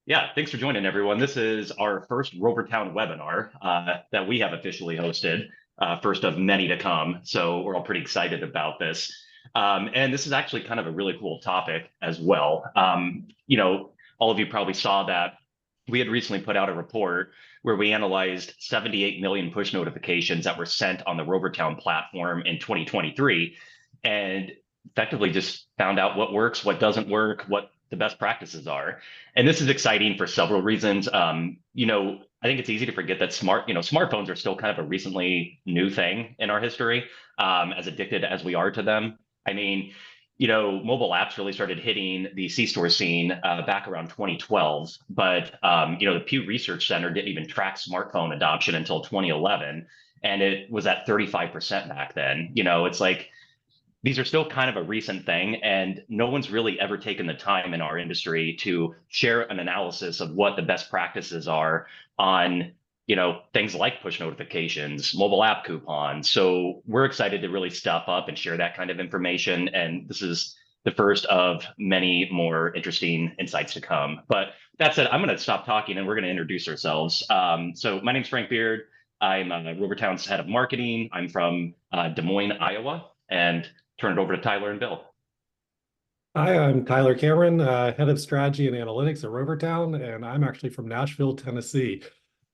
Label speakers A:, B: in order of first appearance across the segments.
A: Yeah, thanks for joining everyone. This is our first Rovertown webinar that we have officially hosted, first of many to come. So we're all pretty excited about this. And this is actually kind of a really cool topic as well. All of you probably saw that we had recently put out a report where we analyzed 78 million push notifications that were sent on the Rovertown platform in 2023, and effectively just found out what works, what doesn't work, what the best practices are. And this is exciting for several reasons. I think it's easy to forget that smartphones are still kind of a recently new thing in our history, as addicted as we are to them. I mean, mobile apps really started hitting the C-store scene back around 2012, but the Pew Research Center didn't even track smartphone adoption until 2011, and it was at 35% back then. It's like these are still kind of a recent thing, and no one's really ever taken the time in our industry to share an analysis of what the best practices are on things like push notifications, mobile app coupons. So we're excited to really step up and share that kind of information, and this is the first of many more interesting insights to come. But that said, I'm going to stop talking and we're going to introduce ourselves. So my name's Frank Beard. I'm Rovertown's head of marketing. I'm from Des Moines, Iowa, and turn it over to Tyler and Bill.
B: Hi, I'm Tyler Cameron, head of strategy and analytics at Rovertown, and I'm actually from Nashville, Tennessee.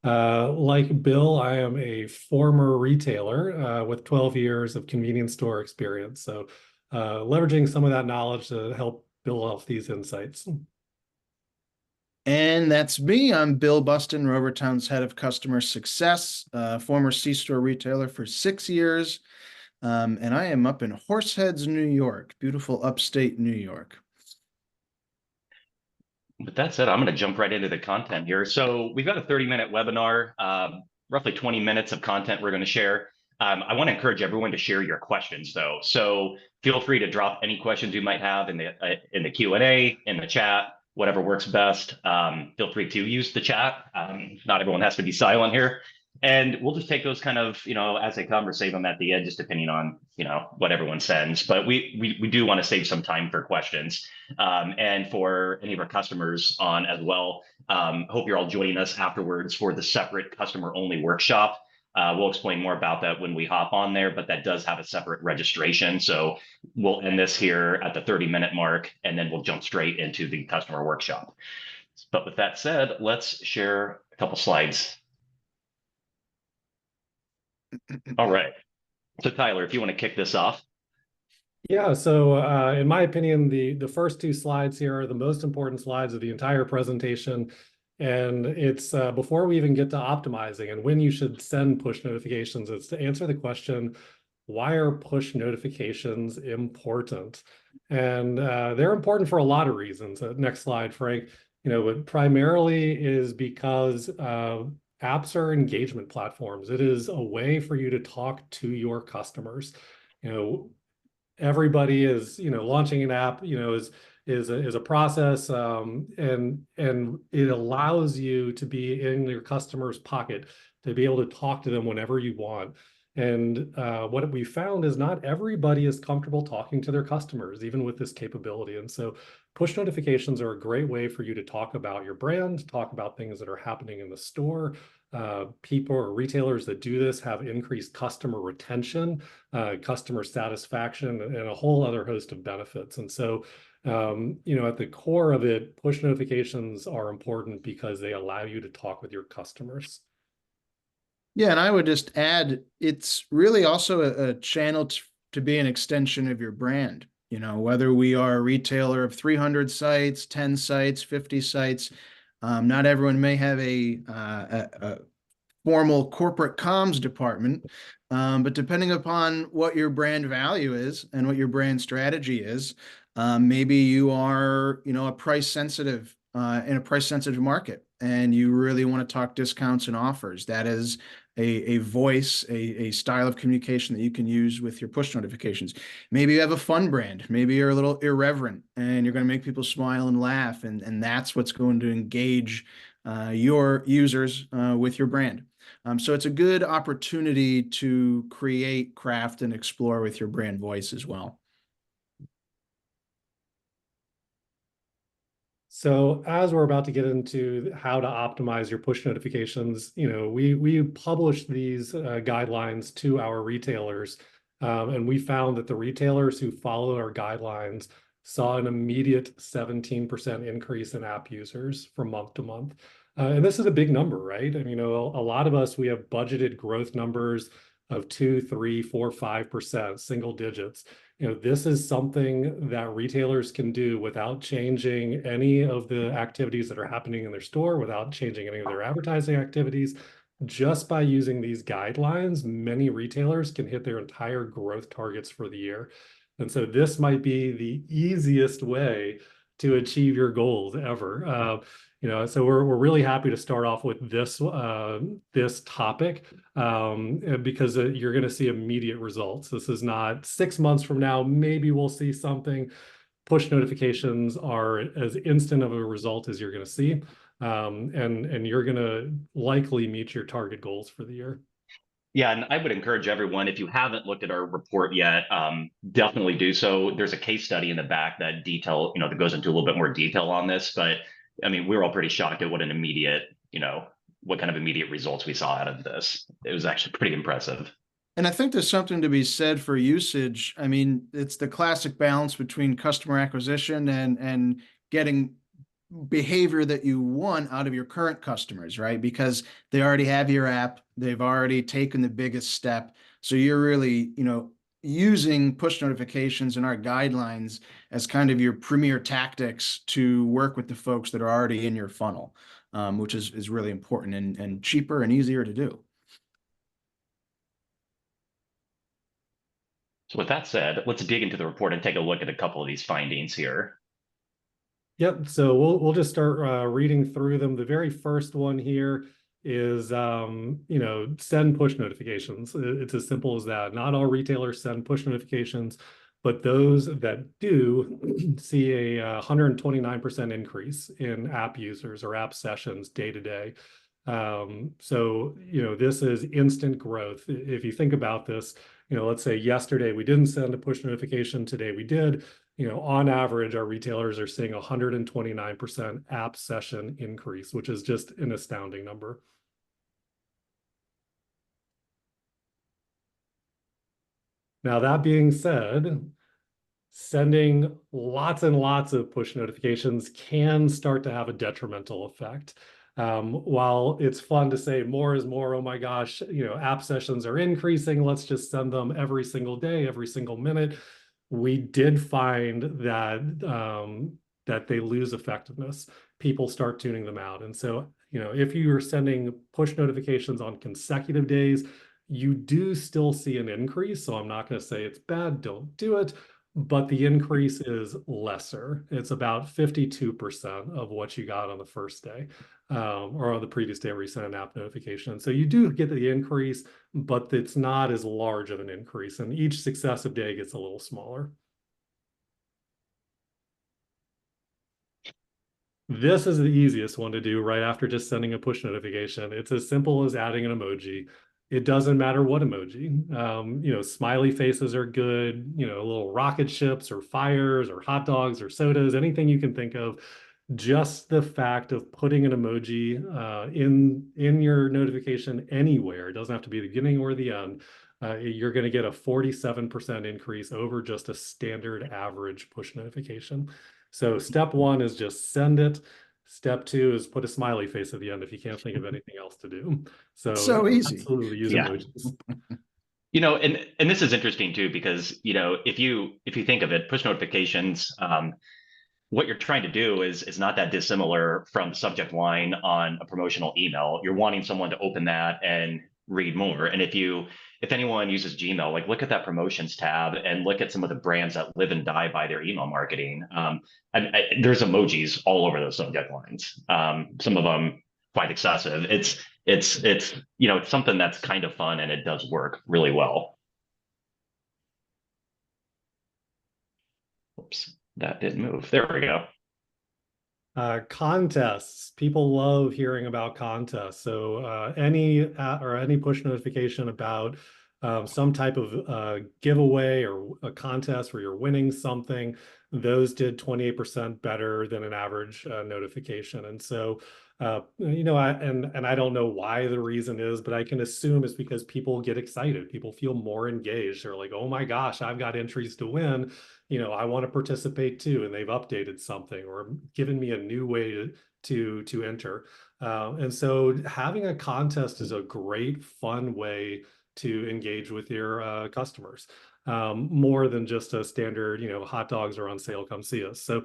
B: Like Bill, I am a former retailer with 12 years of convenience store experience. So leveraging some of that knowledge to help build off these insights.
C: And that's me. I'm Bill Buston, Rovertown's head of customer success, former C-store retailer for 6 years. And I am up in Horseheads, New York, beautiful upstate New York.
A: With that said, I'm going to jump right into the content here. So we've got a 30-minute webinar, roughly 20 minutes of content we're going to share. I want to encourage everyone to share your questions, though. So feel free to drop any questions you might have in the Q&A, in the chat, whatever works best. Feel free to use the chat. Not everyone has to be silent here. And we'll just take those kind of, as they come, or save them at the end, just depending on, what everyone sends. But we do want to save some time for questions, and for any of our customers on as well. Hope you're all joining us afterwards for the separate customer-only workshop. We'll explain more about that when we hop on there, but that does have a separate registration. So we'll end this here at the 30-minute mark, and then we'll jump straight into the customer workshop. But with that said, let's share a couple slides. All right. So Tyler, if you want to kick this off.
B: Yeah, so in my opinion, the first two slides here are the most important slides of the entire presentation. And it's before we even get to optimizing and when you should send push notifications, it's to answer the question, why are push notifications important? And they're important for a lot of reasons. Next slide, Frank. But primarily is because apps are engagement platforms. It is a way for you to talk to your customers. Everybody is, launching an app, is a process, and it allows you to be in your customer's pocket, to be able to talk to them whenever you want. And what we found is not everybody is comfortable talking to their customers, even with this capability. And so push notifications are a great way for you to talk about your brand, talk about things that are happening in the store. People or retailers that do this have increased customer retention, customer satisfaction, and a whole other host of benefits. And so, at the core of it, push notifications are important because they allow you to talk with your customers.
C: Yeah, and I would just add, it's really also a channel to be an extension of your brand. Whether we are a retailer of 300 sites, 10 sites, 50 sites, not everyone may have a formal corporate comms department, but depending upon what your brand value is and what your brand strategy is, maybe you are, a price sensitive in a price sensitive market, and you really want to talk discounts and offers. That is a voice, a style of communication that you can use with your push notifications. Maybe you have a fun brand. Maybe you're a little irreverent and you're going to make people smile and laugh. And that's what's going to engage your users with your brand. So it's a good opportunity to create, craft, and explore with your brand voice as well.
B: So as we're about to get into how to optimize your push notifications, we published these guidelines to our retailers, and we found that the retailers who followed our guidelines saw an immediate 17% increase in app users from month to month. And this is a big number, right? I mean, a lot of us, we have budgeted growth numbers of 2, 3, 4, 5%, single digits. This is something that retailers can do without changing any of the activities that are happening in their store, without changing any of their advertising activities. Just by using these guidelines, many retailers can hit their entire growth targets for the year. And so this might be the easiest way to achieve your goals ever. So we're really happy to start off with this topic because you're going to see immediate results. This is not 6 months from now, maybe we'll see something. Push notifications are as instant of a result as you're going to see, and you're going to likely meet your target goals for the year.
A: Yeah, and I would encourage everyone, if you haven't looked at our report yet, definitely do so. There's a case study in the back that that goes into a little bit more detail on this. But I mean, we were all pretty shocked at what what kind of immediate results we saw out of this. It was actually pretty impressive.
C: And I think there's something to be said for usage. I mean, it's the classic balance between customer acquisition and getting behavior that you want out of your current customers, right? Because they already have your app, they've already taken the biggest step. So you're really, using push notifications and our guidelines as kind of your premier tactics to work with the folks that are already in your funnel, which is really important and cheaper and easier to do.
A: So with that said, let's dig into the report and take a look at a couple of these findings here.
B: Yep. So we'll just start reading through them. The very first one here is send push notifications. It's as simple as that. Not all retailers send push notifications, but those that do see a 129% increase in app users or app sessions day to day. So this is instant growth. If you think about this, let's say yesterday we didn't send a push notification, today we did. On average, our retailers are seeing 129% app session increase, which is just an astounding number. Now, that being said, sending lots and lots of push notifications can start to have a detrimental effect. While it's fun to say more is more, oh my gosh, app sessions are increasing, let's just send them every single day, every single minute. We did find that they lose effectiveness. People start tuning them out. And so, if you are sending push notifications on consecutive days, you do still see an increase. So I'm not going to say it's bad, don't do it, but the increase is lesser. It's about 52% of what you got on the first day, or on the previous day where you sent an app notification. So you do get the increase, but it's not as large of an increase, and each successive day gets a little smaller. This is the easiest one to do right after just sending a push notification. It's as simple as adding an emoji. It doesn't matter what emoji. Smiley faces are good, little rocket ships or fires or hot dogs or sodas, anything you can think of. Just the fact of putting an emoji in your notification anywhere, it doesn't have to be the beginning or the end, you're going to get a 47% increase over just a standard average push notification. So step one is just send it. Step two is put a smiley face at the end if you can't think of anything else to do. So
C: easy.
B: Absolutely use emojis.
A: And this is interesting too, because if you think of it, push notifications, what you're trying to do is not that dissimilar from the subject line on a promotional email. You're wanting someone to open that and read more. And if anyone uses Gmail, like look at that promotions tab and look at some of the brands that live and die by their email marketing. There's emojis all over those subject lines. Some of them quite excessive. It's something that's kind of fun and it does work really well. Oops, that didn't move. There we go.
B: Contests. People love hearing about contests. So any push notification about some type of giveaway or a contest where you're winning something, those did 28% better than an average notification. And so, and I don't know why the reason is, but I can assume it's because people get excited. People feel more engaged. They're like, oh my gosh, I've got entries to win. I want to participate too. And they've updated something or given me a new way to enter. And so having a contest is a great, fun way to engage with your customers, more than just a standard, hot dogs are on sale, come see us. So,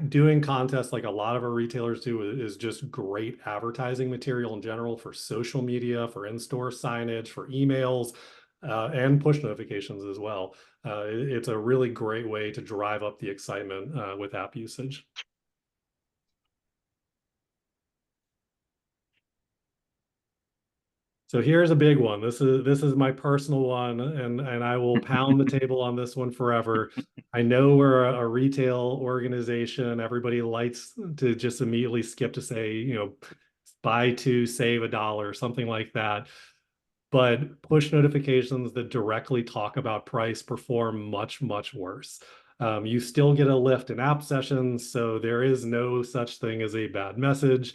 B: doing contests like a lot of our retailers do is just great advertising material in general for social media, for in-store signage, for emails, and push notifications as well. It's a really great way to drive up the excitement with app usage. So here's a big one. This is my personal one, and I will pound the table on this one forever. I know we're a retail organization. Everybody likes to just immediately skip to say, buy two, save $1, something like that. But push notifications that directly talk about price perform much, much worse. You still get a lift in app sessions, so there is no such thing as a bad message.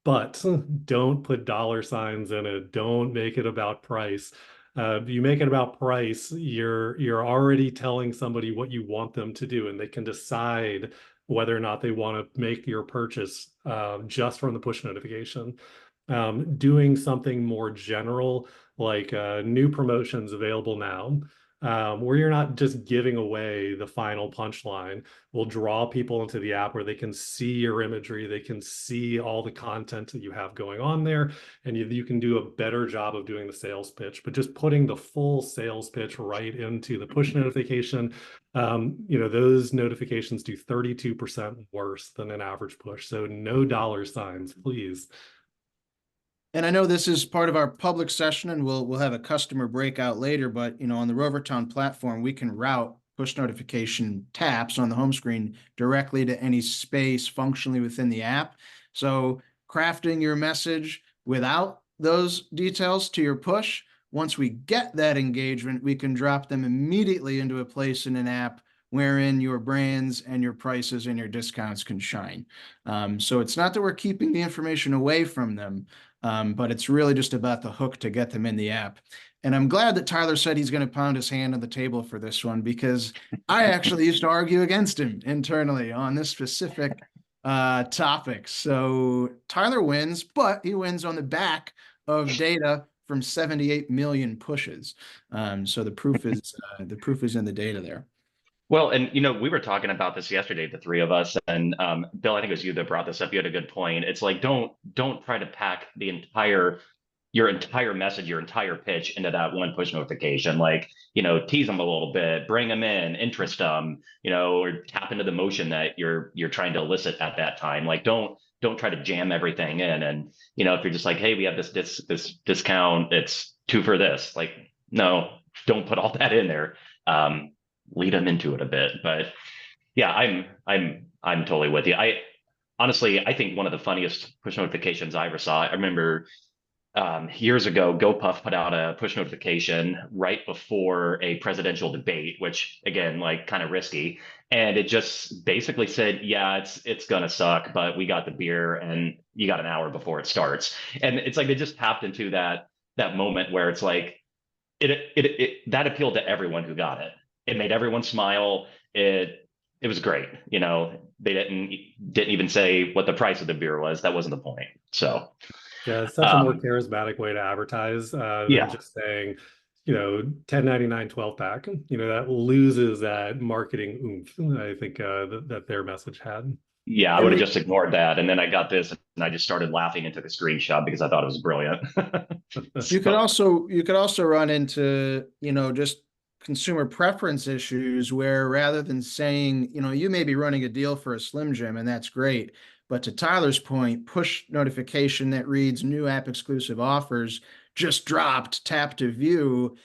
B: But don't put dollar signs in it. Don't make it about price. If you make it about price, you're already telling somebody what you want them to do, and they can decide whether or not they want to make your purchase just from the push notification. Doing something more general, like new promotions available now, where you're not just giving away the final punchline, will draw people into the app where they can see your imagery, they can see all the content that you have going on there, and you can do a better job of doing the sales pitch. But just putting the full sales pitch right into the push notification, those notifications do 32% worse than an average push. So no dollar signs, please.
C: And I know this is part of our public session, and we'll have a customer breakout later, but on the Rovertown platform, we can route push notification taps on the home screen directly to any space functionally within the app. So crafting your message without those details to your push, once we get that engagement, we can drop them immediately into a place in an app wherein your brands and your prices and your discounts can shine. So it's not that we're keeping the information away from them, but it's really just about the hook to get them in the app. And I'm glad that Tyler said he's going to pound his hand on the table for this one, because I actually used to argue against him internally on this specific topic. So Tyler wins, but he wins on the back of data from 78 million pushes. So the proof is in the data there.
A: Well, and we were talking about this yesterday, the three of us, and Bill, I think it was you that brought this up. You had a good point. It's like don't try to pack your entire message, your entire pitch into that one push notification. Like, tease them a little bit, bring them in, interest them, or tap into the motion that you're trying to elicit at that time. Like, don't try to jam everything in. And if you're just like, hey, we have this discount, it's 2 for this. Like, no, don't put all that in there. Lead them into it a bit. But yeah, I'm totally with you. I think one of the funniest push notifications I ever saw, I remember years ago, GoPuff put out a push notification right before a presidential debate, which again, like kind of risky. And it just basically said, yeah, it's gonna suck, but we got the beer and you got an hour before it starts. And it's like they just tapped into that moment where it's like it that appealed to everyone who got it. It made everyone smile. It was great. They didn't even say what the price of the beer was. That wasn't the point. So
B: yeah, it's such a more charismatic way to advertise than just saying, 10.99 12-pack. That loses that marketing oomph, I think, that their message had.
A: Yeah, I would have just ignored that. And then I got this and I just started laughing into the screenshot because I thought it was brilliant.
C: You could also run into, just consumer preference issues where rather than saying, you may be running a deal for a Slim Jim and that's great, but to Tyler's point, push notification that reads new app exclusive offers just dropped, tap to view.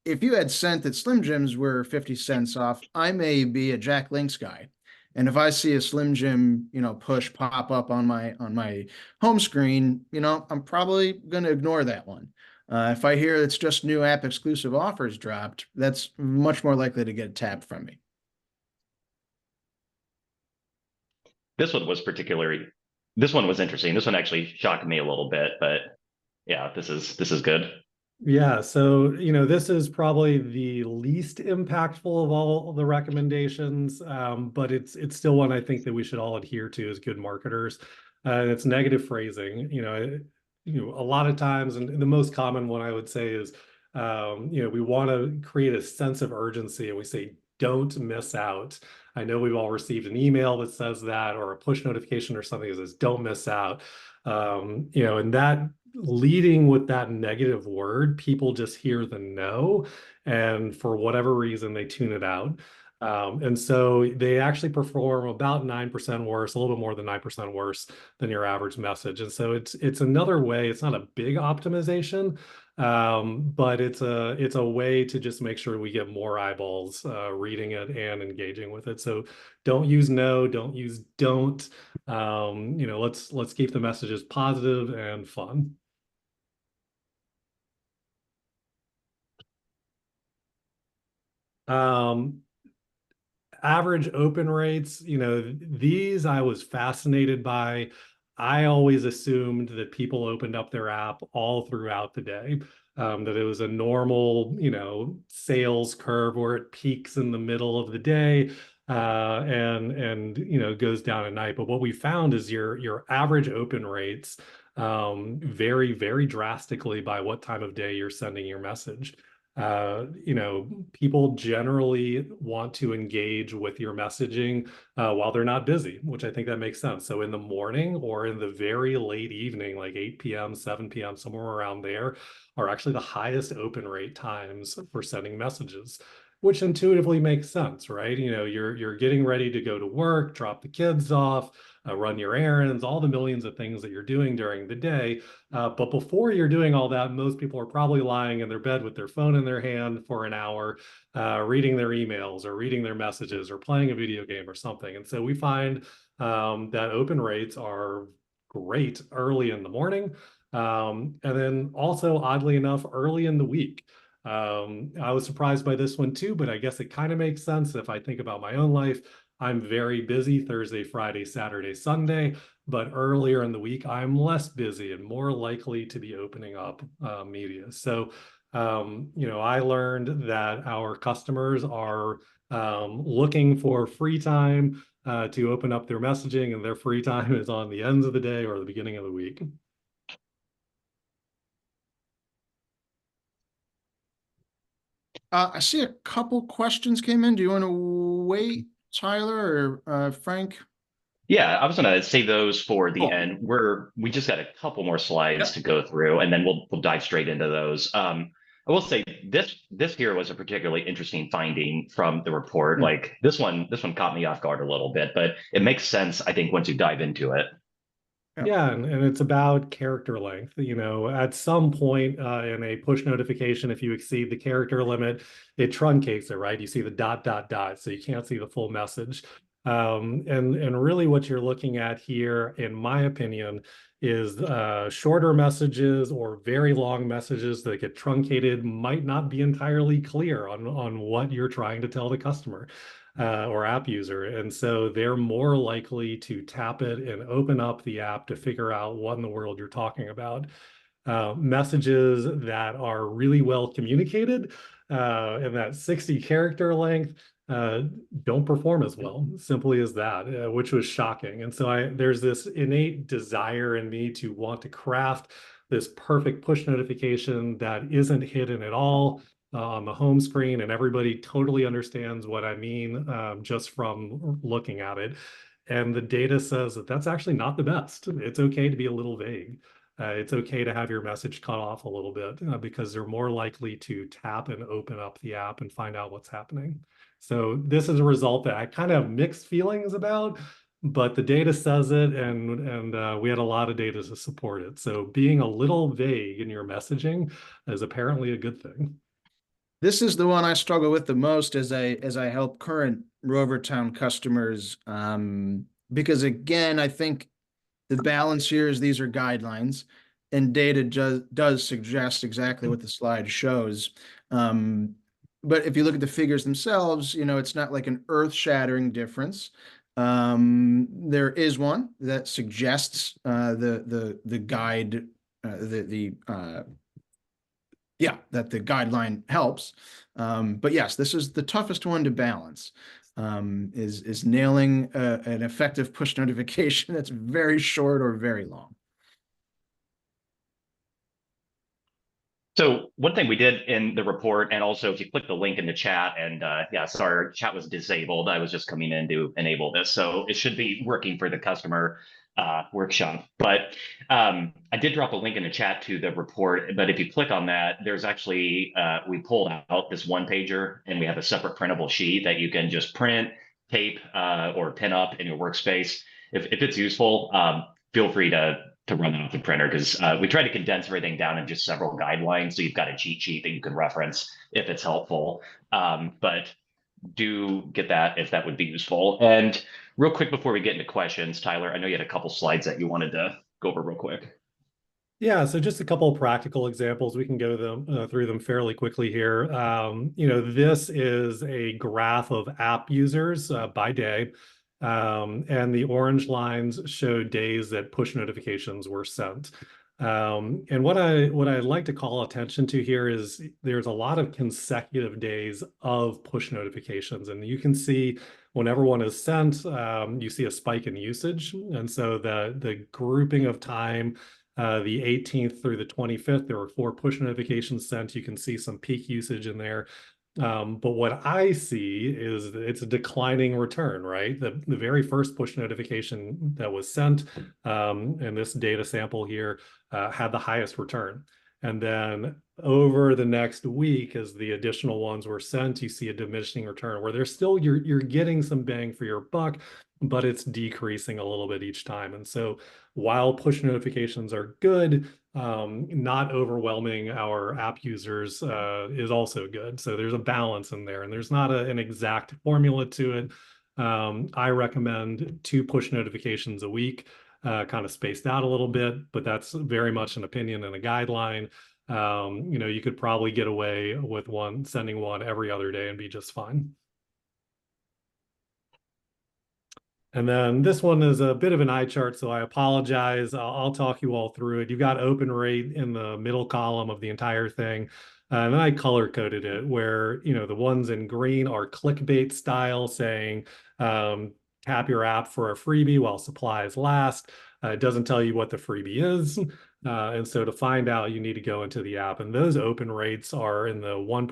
C: If you had sent that Slim Jims were 50 cents off, I may be a Jack Links guy. And if I see a Slim Jim, push pop up on my home screen, I'm probably going to ignore that one. If I hear it's just new app exclusive offers dropped, that's much more likely to get tapped from me.
A: This one was this one was interesting. This one actually shocked me a little bit, but yeah, this is good.
B: Yeah, so this is probably the least impactful of all the recommendations, but it's still one I think that we should all adhere to as good marketers. And it's negative phrasing. A lot of times, and the most common one I would say is, we want to create a sense of urgency, and we say, "Don't miss out." I know we've all received an email that says that, or a push notification or something that says, "Don't miss out." And that leading with that negative word, people just hear the no, and for whatever reason, they tune it out. And so they actually perform about 9% worse, a little bit more than 9% worse than your average message. And so it's another way. It's not a big optimization, but it's a way to just make sure we get more eyeballs reading it and engaging with it. So don't use no, don't use don't. Let's keep the messages positive and fun. Um, Average open rates, these I was fascinated by. I always assumed that people opened up their app all throughout the day, that it was a normal, sales curve where it peaks in the middle of the day, and goes down at night. But what we found is your average open rates vary very drastically by what time of day you're sending your message. People generally want to engage with your messaging while they're not busy, which I think that makes sense. So in the morning or in the very late evening, like 8 p.m., 7 p.m., somewhere around there, are actually the highest open rate times for sending messages, which intuitively makes sense, right? You're getting ready to go to work, drop the kids off, run your errands, all the millions of things that you're doing during the day. But before you're doing all that, most people are probably lying in their bed with their phone in their hand for an hour, reading their emails or reading their messages or playing a video game or something. And so we find that open rates are great early in the morning. And then also, oddly enough, early in the week. I was surprised by this one too, but I guess it kind of makes sense if I think about my own life. I'm very busy Thursday, Friday, Saturday, Sunday, but earlier in the week, I'm less busy and more likely to be opening up media. So, I learned that our customers are looking for free time to open up their messaging, and their free time is on the ends of the day or the beginning of the week.
C: I see a couple questions came in. Do you want to wait, Tyler or Frank?
A: Yeah, I was gonna save those for the
C: Cool.
A: end. We just got a couple more slides
C: Yep.
A: to go through, and then we'll dive straight into those. I will say this here was a particularly interesting finding from the report.
C: Hmm.
A: Like this one caught me off guard a little bit, but it makes sense, I think, once you dive into it.
C: Yep.
B: Yeah, and it's about character length. At some point in a push notification, if you exceed the character limit, it truncates it, right? You see the dot, dot, dot, so you can't see the full message. And really what you're looking at here, in my opinion, is shorter messages or very long messages that get truncated might not be entirely clear on what you're trying to tell the customer or app user. And so they're more likely to tap it and open up the app to figure out what in the world you're talking about. Messages that are really well communicated and that 60 character length don't perform as well, simply as that, which was shocking. And so there's this innate desire in me to want to craft this perfect push notification that isn't hidden at all on the home screen, and everybody totally understands what I mean just from looking at it. And the data says that that's actually not the best. It's okay to be a little vague. It's okay to have your message cut off a little bit because they're more likely to tap and open up the app and find out what's happening. So this is a result that I kind of have mixed feelings about, but the data says it, and we had a lot of data to support it. So being a little vague in your messaging is apparently a good thing.
C: This is the one I struggle with the most as I help current Rovertown customers. Because again, I think the balance here is these are guidelines. and data does suggest exactly what the slide shows. But if you look at the figures themselves, it's not like an earth-shattering difference. There is one that suggests the guide, that the guideline helps. But yes, this is the toughest one to balance. Is nailing an effective push notification that's very short or very long.
A: So one thing we did in the report, and also if you click the link in the chat, and yeah, sorry, chat was disabled. I was just coming in to enable this, so it should be working for the customer workshop. But I did drop a link in the chat to the report. But if you click on that, there's actually we pulled out this one pager, and we have a separate printable sheet that you can just print, tape, or pin up in your workspace. If it's useful, feel free to run that off the printer, because we try to condense everything down in just several guidelines. So you've got a cheat sheet that you can reference if it's helpful. But do get that if that would be useful. And real quick before we get into questions, Tyler, I know you had a couple slides that you wanted to go over real quick.
B: Yeah, so just a couple of practical examples. We can go through them fairly quickly here. This is a graph of app users by day. And the orange lines show days that push notifications were sent. And what I like to call attention to here is there's a lot of consecutive days of push notifications, and you can see whenever one is sent, you see a spike in usage. And so the grouping of time, the 18th through the 25th, there were 4 push notifications sent. You can see some peak usage in there. But what I see is it's a declining return, right? The very first push notification that was sent, and this data sample here had the highest return. And then over the next week, as the additional ones were sent, you see a diminishing return where there's still, you're getting some bang for your buck, but it's decreasing a little bit each time. And so while push notifications are good, not overwhelming our app users is also good. So there's a balance in there, and there's not an exact formula to it. I recommend 2 push notifications a week, kind of spaced out a little bit, but that's very much an opinion and a guideline. You could probably get away with sending one every other day and be just fine. And then this one is a bit of an eye chart, so I apologize. I'll talk you all through it. You've got open rate in the middle column of the entire thing. And then I color coded it where, the ones in green are clickbait style, saying, tap your app for a freebie while supplies last. It doesn't tell you what the freebie is. And so to find out, you need to go into the app. And those open rates are in the 1%,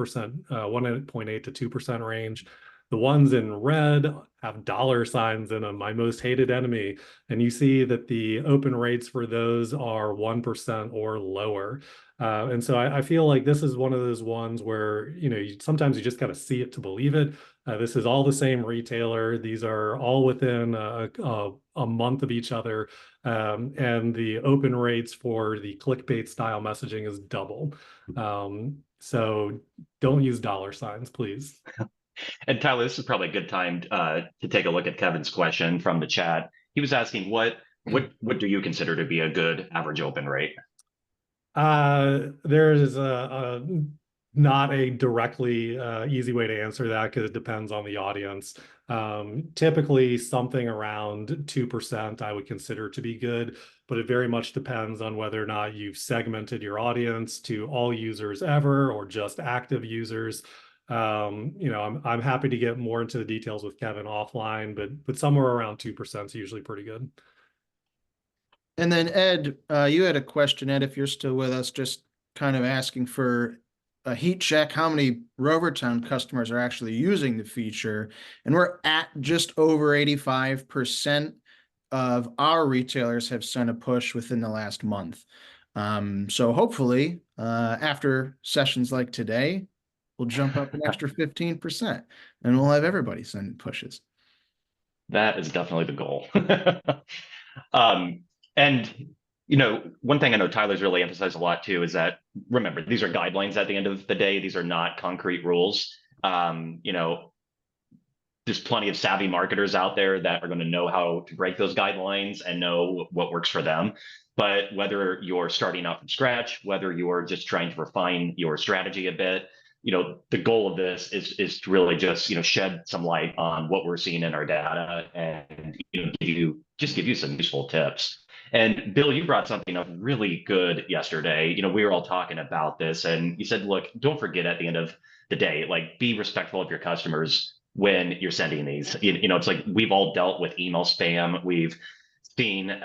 B: 1.8 to 2% range. The ones in red have dollar signs in them, my most hated enemy. And you see that the open rates for those are 1% or lower. And so I feel like this is one of those ones where, sometimes you just got to see it to believe it. This is all the same retailer. These are all within a month of each other. And the open rates for the clickbait style messaging is double. So don't use dollar signs, please.
A: And Tyler, this is probably a good time to take a look at Kevin's question from the chat. He was asking, what do you consider to be a good average open rate?
B: There is not a directly easy way to answer that, because it depends on the audience. Typically something around 2% I would consider to be good, but it very much depends on whether or not you've segmented your audience to all users ever or just active users. I'm happy to get more into the details with Kevin offline, but somewhere around 2% is usually pretty good.
C: And then Ed, you had a question, Ed, if you're still with us, just kind of asking for a heat check. How many Rovertown customers are actually using the feature? And we're at just over 85% of our retailers have sent a push within the last month. So hopefully, after sessions like today, we'll jump up an extra 15%, and we'll have everybody sending pushes.
A: That is definitely the goal. And one thing I know Tyler's really emphasized a lot too is that, remember, these are guidelines at the end of the day. These are not concrete rules. there's plenty of savvy marketers out there that are going to know how to break those guidelines and know what works for them. But whether you're starting out from scratch, whether you're just trying to refine your strategy a bit, the goal of this is to really just shed some light on what we're seeing in our data and give you some useful tips. And Bill, you brought something up really good yesterday. We were all talking about this, and you said, look, don't forget at the end of the day, like, be respectful of your customers when you're sending these. It's like we've all dealt with email spam. We've seen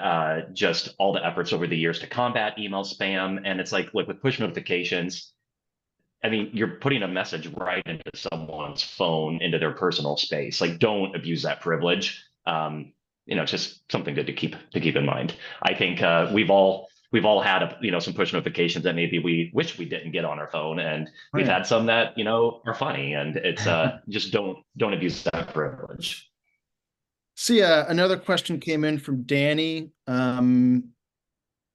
A: just all the efforts over the years to combat email spam. And it's like, look, with push notifications, I mean, you're putting a message right into someone's phone, into their personal space. Like, don't abuse that privilege. It's just something good to keep in mind. I think we've all had some push notifications that maybe we wish we didn't get on our phone, and we've had some that are funny, and it's just don't abuse that privilege.
C: See, another question came in from Danny.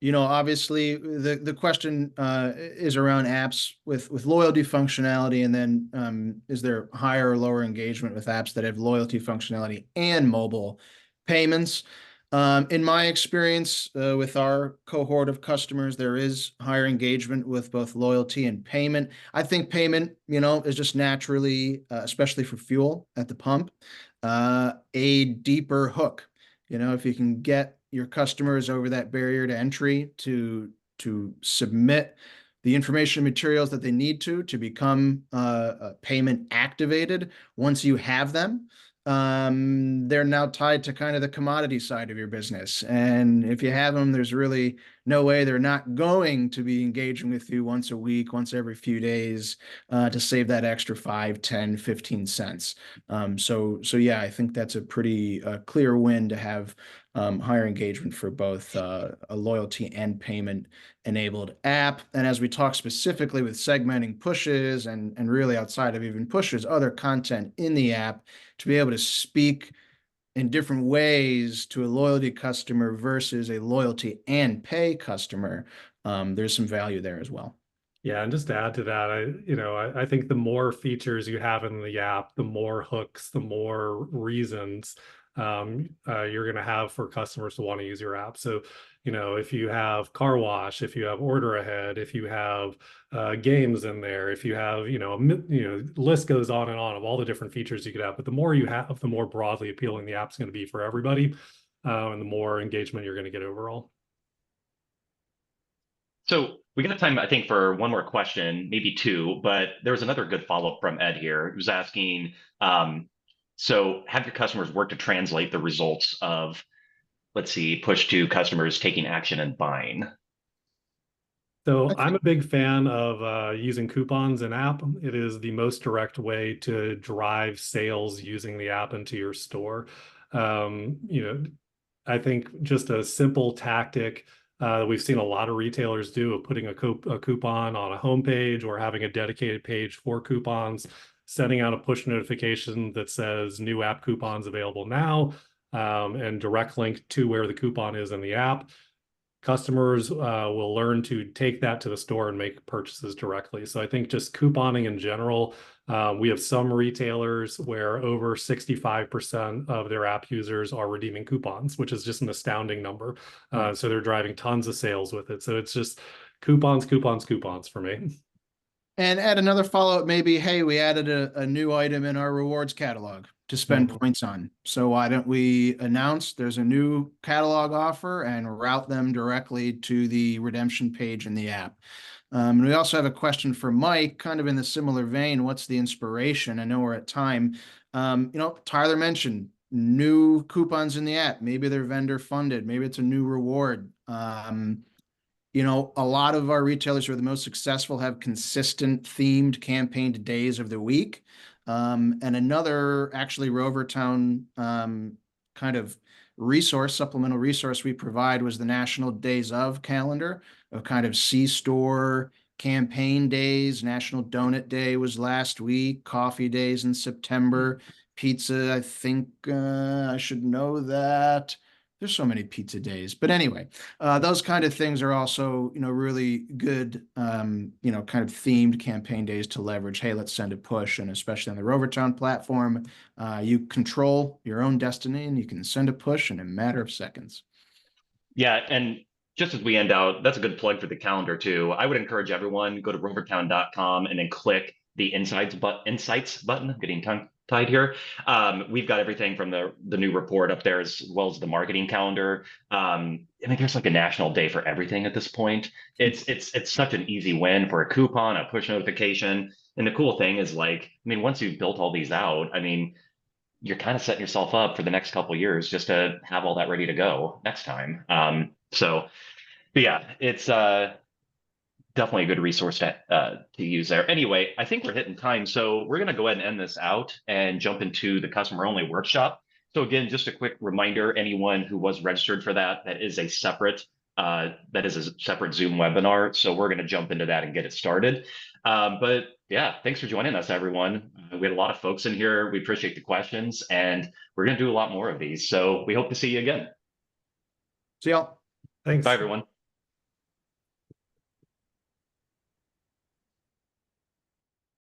C: Obviously the question is around apps with loyalty functionality, and then is there higher or lower engagement with apps that have loyalty functionality and mobile payments? In my experience with our cohort of customers, there is higher engagement with both loyalty and payment. I think payment, is just naturally, especially for fuel at the pump, a deeper hook. If you can get your customers over that barrier to entry to submit the information materials that they need to become payment activated. Once you have them, they're now tied to kind of the commodity side of your business. And if you have them, there's really no way they're not going to be engaging with you once a week, once every few days, to save that extra 5, 10, 15 cents. So yeah, I think that's a pretty clear win to have higher engagement for both a loyalty and payment enabled app. And as we talk specifically with segmenting pushes and really outside of even pushes, other content in the app, to be able to speak in different ways to a loyalty customer versus a loyalty and pay customer, there's some value there as well.
B: Yeah, and just to add to that, I think the more features you have in the app, the more hooks, the more reasons you're going to have for customers to want to use your app. So, if you have car wash, if you have order ahead, if you have games in there, if you have, list goes on and on of all the different features you could have. But the more you have, the more broadly appealing the app's going to be for everybody, and the more engagement you're going to get overall.
A: So we got time, I think, for one more question, maybe two, but there was another good follow-up from Ed here, who's asking, so have your customers work to translate the results of, let's see, push to customers taking action and buying?
B: So I'm a big fan of using coupons in app. It is the most direct way to drive sales using the app into your store. I think just a simple tactic we've seen a lot of retailers do of putting a coupon on a homepage or having a dedicated page for coupons, sending out a push notification that says new app coupons available now, and direct link to where the coupon is in the app. Customers will learn to take that to the store and make purchases directly. So I think just couponing in general, we have some retailers where over 65% of their app users are redeeming coupons, which is just an astounding number. So they're driving tons of sales with it. So it's just coupons, coupons, coupons for me.
C: And add another follow-up, maybe, hey, we added a new item in our rewards catalog to spend points on. So why don't we announce there's a new catalog offer and route them directly to the redemption page in the app? And we also have a question for Mike, kind of in the similar vein. What's the inspiration? I know we're at time. Tyler mentioned new coupons in the app. Maybe they're vendor funded. Maybe it's a new reward. A lot of our retailers who are the most successful have consistent themed campaigned days of the week. And another actually Rovertown kind of supplemental resource we provide was the National Days of calendar of kind of C-store campaign days. National Donut Day was last week, coffee days in September, pizza, I think I should know that. There's so many pizza days, but anyway, those kind of things are also, really good, kind of themed campaign days to leverage. Hey, let's send a push. And especially on the Rovertown platform, you control your own destiny and you can send a push in a matter of seconds.
A: Yeah, and just as we end out, that's a good plug for the calendar too. I would encourage everyone go to rovertown.com and then click the insights button. Getting tongue tied here. We've got everything from the new report up there as well as the marketing calendar. I mean, there's like a national day for everything at this point. It's such an easy win for a coupon, a push notification. And the cool thing is like, I mean, once you've built all these out, I mean, you're kind of setting yourself up for the next couple of years just to have all that ready to go next time. But yeah, it's definitely a good resource to use there. Anyway, I think we're hitting time, so we're going to go ahead and end this out and jump into the customer only workshop. So again, just a quick reminder, anyone who was registered for that is a separate Zoom webinar. So we're going to jump into that and get it started. But yeah, thanks for joining us, everyone. We had a lot of folks in here. We appreciate the questions, and we're going to do a lot more of these. So we hope to see you again.
C: See y'all.
B: Thanks.
A: Bye, everyone.